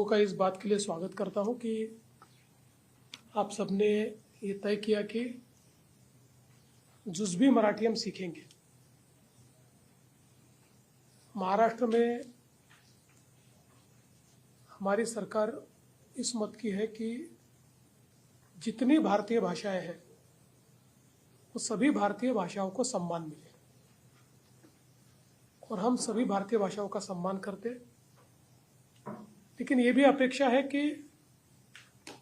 लोगों का इस बात के लिए स्वागत करता हूं कि आप सबने ये तय किया कि जुज़बी मराठी हम सीखेंगे। महाराष्ट्र में हमारी सरकार इस मत की है कि जितनी भारतीय भाषाएं हैं वो सभी भारतीय भाषाओं को सम्मान मिले, और हम सभी भारतीय भाषाओं का सम्मान करते। लेकिन ये भी अपेक्षा है कि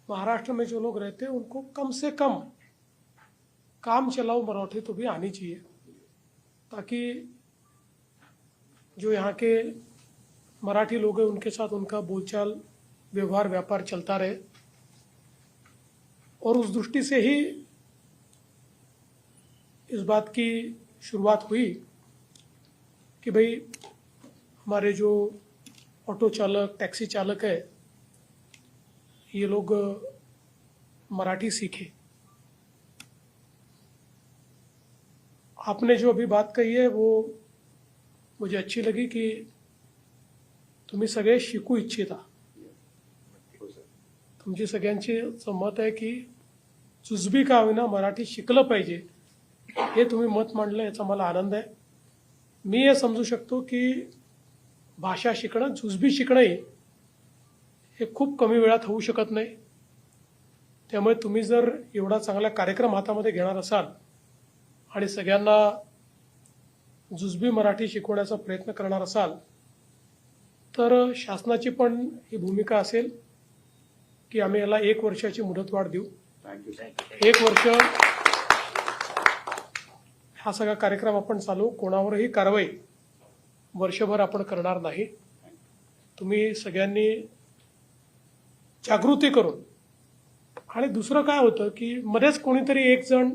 महाराष्ट्र में जो लोग रहते हैं उनको कम से कम काम चलाऊ मराठी तो भी आनी चाहिए, ताकि जो यहाँ के मराठी लोग हैं उनके साथ उनका बोलचाल व्यवहार व्यापार चलता रहे। और उस दृष्टि से ही इस बात की शुरुआत हुई कि भाई हमारे जो ऑटो चालक टैक्सी चालक है ये लोग मराठी सीखे। आपने जो अभी बात कही है वो मुझे अच्छी लगी कि तुम्ही सगळे शिकू इच्छिता। तुमची सगळ्यांची मत आहे की जुजबी का होईना मराठी शिकलं पाहिजे, हे तुम्ही मत मांडलं, याचा मला आनंद आहे। मी हे समजू शकतो की भाषा शिकणं जुजबी शिकणं हे खूप कमी वेळात होऊ शकत नाही। त्यामुळे तुम्ही जर एवढा चांगला कार्यक्रम हातामध्ये घेणार असाल आणि सगळ्यांना जुजबी मराठी शिकवण्याचा प्रयत्न करणार असाल तर शासनाची पण ही भूमिका असेल की आम्ही याला 1 वर्षाची मुदतवाढ देऊ। 1 वर्ष हा सगळा कार्यक्रम आपण चालू, कोणावरही कारवाई वर्षभर आपण करणार नाही। तुम्ही सगळ्यांनी जागृती करून, आणि दुसरं काय होतं की मध्येच कोणीतरी एक जण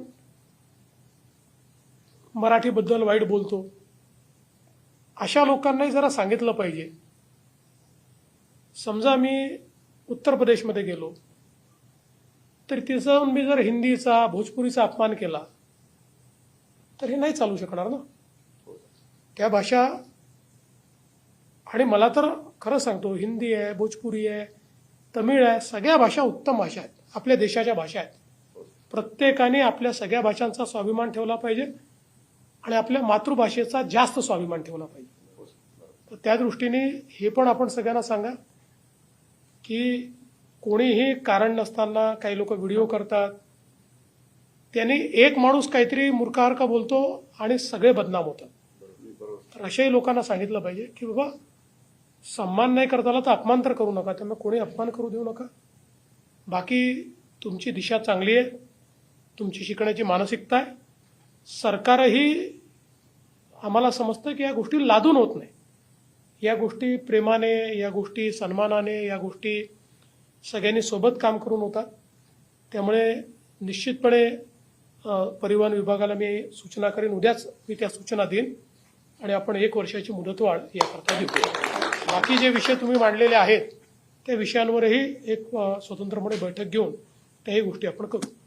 मराठीबद्दल वाईट बोलतो, अशा लोकांनाही जरा सांगितलं पाहिजे। समजा मी उत्तर प्रदेशमध्ये गेलो तर तिथे जाऊन मी जर हिंदीचा भोजपुरीचा अपमान केला तर हे नाही चालू शकणार ना। त्या भाषा, आणि मला तर खरं सांगतो हिंदी आहे, भोजपुरी आहे, तमिळ आहे, सगळ्या भाषा उत्तम भाषा आहेत, आपल्या देशाच्या भाषा आहेत। प्रत्येकाने आपल्या सगळ्या भाषांचा स्वाभिमान ठेवला पाहिजे आणि आपल्या मातृभाषेचा जास्त स्वाभिमान ठेवला पाहिजे। तर त्या दृष्टीने हे पण आपण सगळ्यांना सांगा की कोणीही कारण नसताना काही लोक व्हिडिओ करतात, त्यांनी एक माणूस काहीतरी मूर्खासारखा बोलतो आणि सगळे बदनाम होतात। तर अशाही लोकांना सांगितलं पाहिजे की बाबा सम्मान नाही करता आला तर अपमान तर करू नका, त्यांना कोणी अपमान करू देऊ नका। बाकी तुमची दिशा चांगली आहे, तुमची शिकण्याची मानसिकता आहे। सरकारही आम्हाला समजतं की या गोष्टी लादून होत नाही, या गोष्टी प्रेमाने, या गोष्टी सन्मानाने, या गोष्टी सगळ्यांनी सोबत काम करून होतात। त्यामुळे निश्चितपणे परिवहन विभागाला मी सूचना करेन, उद्याच मी त्या सूचना देईन आणि आपण 1 वर्षाची मुदतवाढ याकरता देऊ। बाकी जे विषय तुम्ही मांडलेले आहेत त्या विषयांवरही एक स्वतंत्रपणे बैठक घेऊन त्याही गोष्टी आपण करू।